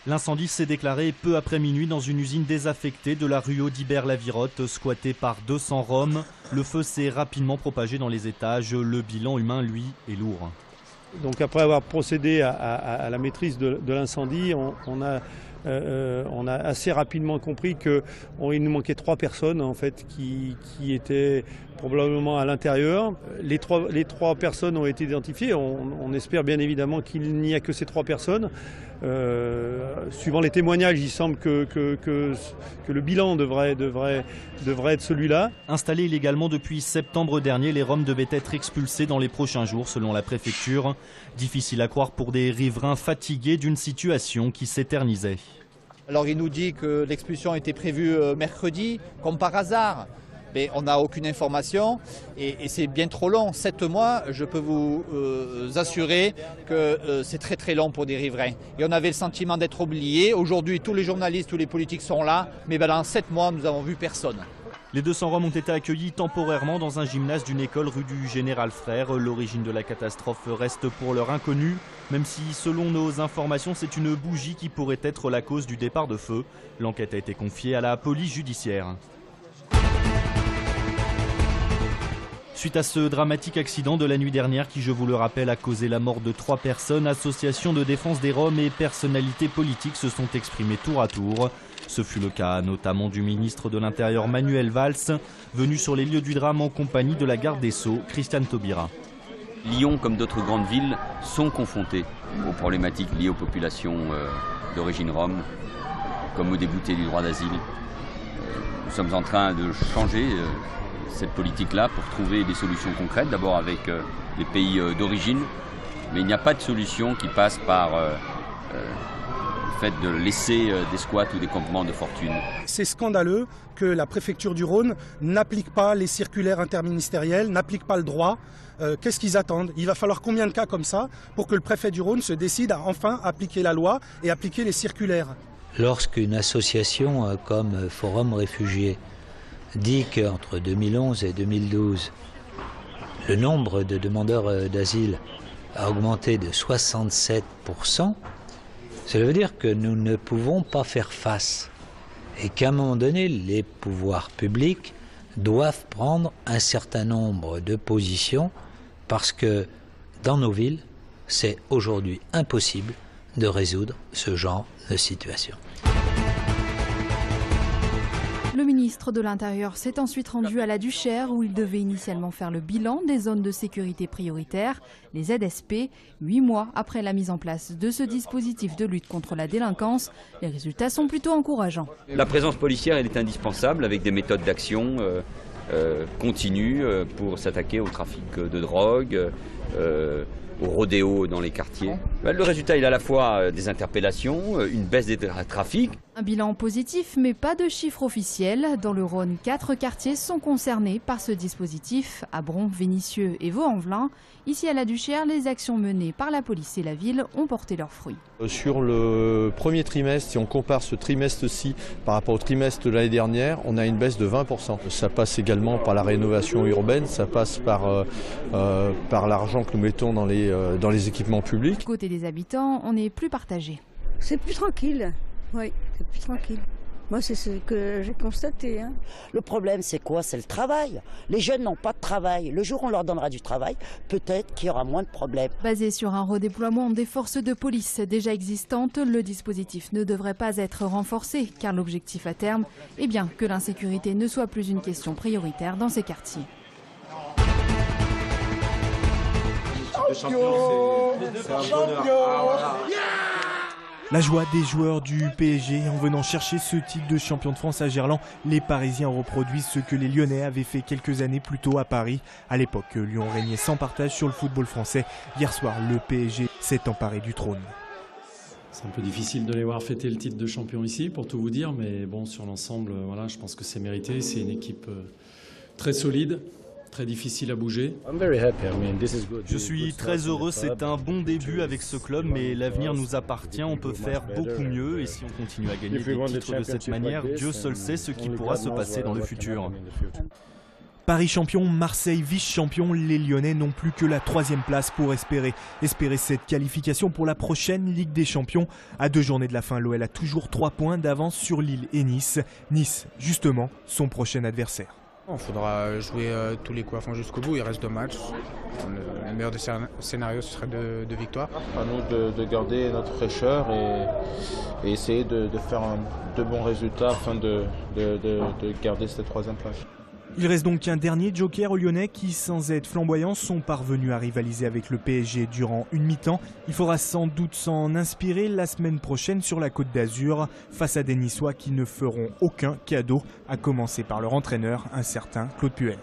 L'incendie s'est déclaré peu après minuit dans une usine désaffectée de la rue Audibert-Lavirotte, squattée par 200 Roms. Le feu s'est rapidement propagé dans les étages. Le bilan humain, lui, est lourd. Donc après avoir procédé à la maîtrise de l'incendie, on a assez rapidement compris qu'il nous manquait 3 personnes en fait, qui étaient probablement à l'intérieur. Les trois personnes ont été identifiées. On espère bien évidemment qu'il n'y a que ces 3 personnes. Suivant les témoignages, il semble que le bilan devrait être celui-là. Installés illégalement depuis septembre dernier, les Roms devaient être expulsés dans les prochains jours selon la préfecture. Difficile à croire pour des riverains fatigués d'une situation qui s'éternisait. Alors il nous dit que l'expulsion était prévue mercredi, comme par hasard. Mais on n'a aucune information et c'est bien trop long. 7 mois, je peux vous assurer que c'est très très long pour des riverains. Et on avait le sentiment d'être oubliés. Aujourd'hui, tous les journalistes, tous les politiques sont là, mais dans 7 mois, nous n'avons vu personne. Les 200 Roms ont été accueillis temporairement dans un gymnase d'une école rue du Général Frère. L'origine de la catastrophe reste pour l'heure inconnue, même si selon nos informations, c'est une bougie qui pourrait être la cause du départ de feu. L'enquête a été confiée à la police judiciaire. Suite à ce dramatique accident de la nuit dernière qui, je vous le rappelle, a causé la mort de 3 personnes, associations de défense des Roms et personnalités politiques se sont exprimées tour à tour. Ce fut le cas notamment du ministre de l'Intérieur Manuel Valls, venu sur les lieux du drame en compagnie de la garde des Sceaux, Christiane Taubira. Lyon, comme d'autres grandes villes, sont confrontées aux problématiques liées aux populations d'origine rom, comme aux déboutés du droit d'asile. Nous sommes en train de changer cette politique-là pour trouver des solutions concrètes, d'abord avec les pays d'origine, mais il n'y a pas de solution qui passe par le fait de laisser des squats ou des campements de fortune. C'est scandaleux que la préfecture du Rhône n'applique pas les circulaires interministérielles, n'applique pas le droit. Qu'est-ce qu'ils attendent? Il va falloir combien de cas comme ça pour que le préfet du Rhône se décide à enfin appliquer la loi et appliquer les circulaires? Lorsqu'une association comme Forum Réfugiés dit qu'entre 2011 et 2012, le nombre de demandeurs d'asile a augmenté de 67%, cela veut dire que nous ne pouvons pas faire face et qu'à un moment donné, les pouvoirs publics doivent prendre un certain nombre de positions parce que dans nos villes, c'est aujourd'hui impossible de résoudre ce genre de situation. Le ministre de l'Intérieur s'est ensuite rendu à la Duchère où il devait initialement faire le bilan des zones de sécurité prioritaires, les ZSP. 8 mois après la mise en place de ce dispositif de lutte contre la délinquance, les résultats sont plutôt encourageants. La présence policière, elle est indispensable avec des méthodes d'action continues pour s'attaquer au trafic de drogue, au rodéo dans les quartiers. Le résultat, il a à la fois des interpellations, une baisse des trafics. Un bilan positif, mais pas de chiffres officiels. Dans le Rhône, 4 quartiers sont concernés par ce dispositif, à Bron, Vénissieux et Vaux-en-Velin. Ici à la Duchère, les actions menées par la police et la ville ont porté leurs fruits. Sur le premier trimestre, si on compare ce trimestre-ci par rapport au trimestre de l'année dernière, on a une baisse de 20%. Ça passe également par la rénovation urbaine, ça passe par l'argent que nous mettons dans les équipements publics. Côté des habitants, on est plus partagé. C'est plus tranquille, oui, c'est plus tranquille. Moi, c'est ce que j'ai constaté. Le problème, c'est quoi? C'est le travail. Les jeunes n'ont pas de travail. Le jour où on leur donnera du travail, peut-être qu'il y aura moins de problèmes. Basé sur un redéploiement des forces de police déjà existantes, le dispositif ne devrait pas être renforcé, car l'objectif à terme est bien que l'insécurité ne soit plus une question prioritaire dans ces quartiers. La joie des joueurs du PSG en venant chercher ce titre de champion de France à Gerland, les Parisiens reproduisent ce que les Lyonnais avaient fait quelques années plus tôt à Paris. À l'époque, Lyon régnait sans partage sur le football français. Hier soir, le PSG s'est emparé du trône. C'est un peu difficile de les voir fêter le titre de champion ici, pour tout vous dire, mais bon, sur l'ensemble, voilà, je pense que c'est mérité. C'est une équipe très solide. Très difficile à bouger. Je suis très heureux, c'est un bon début avec ce club, mais l'avenir nous appartient, on peut faire beaucoup mieux et si on continue à gagner des titres de cette manière, Dieu seul sait ce qui pourra se passer dans le futur. Paris champion, Marseille vice-champion, les Lyonnais n'ont plus que la 3e place pour espérer cette qualification pour la prochaine Ligue des Champions. À 2 journées de la fin, l'OL a toujours 3 points d'avance sur Lille et Nice. Nice, justement, son prochain adversaire. Il faudra jouer tous les coups à fond jusqu'au bout, il reste 2 matchs. Le meilleur des scénarios, ce serait de victoires. À nous de garder notre fraîcheur et essayer de faire de bons résultats afin de garder cette 3e place. Il reste donc un dernier joker aux Lyonnais qui, sans être flamboyants, sont parvenus à rivaliser avec le PSG durant une mi-temps. Il faudra sans doute s'en inspirer la semaine prochaine sur la Côte d'Azur face à des Niçois qui ne feront aucun cadeau, à commencer par leur entraîneur, un certain Claude Puel.